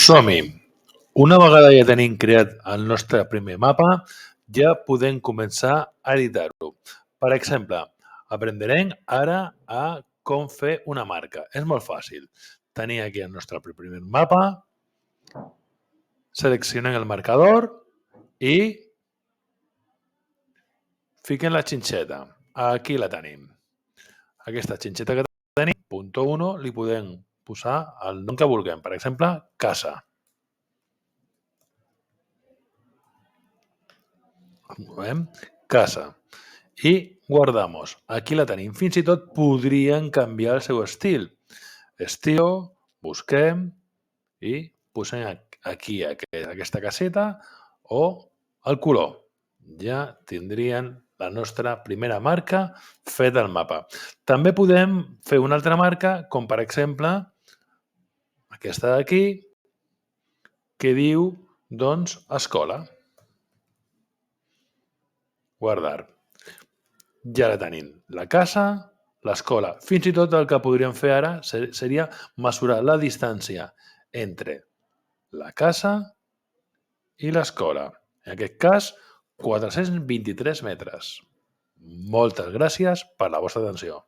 Som-hi! Una vegada ja tenim creat el nostre primer mapa, ja podem començar a editar-lo. Per exemple, aprenderem ara a com fer una marca. És molt fàcil. Tenim aquí el nostre primer mapa, seleccionem el marcador i fiquem la xinxeta. Aquí la tenim. Aquesta xinxeta que tenim, punt 1, li podem posar el nom que vulguem. Per exemple, casa. Movem casa i guardamos. Aquí la tenim. Fins i tot podríem canviar el seu estil. Estilo, busquem i posem aquí aquesta caseta o el color. Ja tindrien la nostra primera marca feta al mapa. També podem fer una altra marca, com per exemple aquesta d'aquí, que diu, doncs, escola. Guardar. Ja la tenim. La casa, l'escola. Fins i tot el que podríem fer ara seria mesurar la distància entre la casa i l'escola. En aquest cas, 423 metres. Moltes gràcies per la vostra atenció.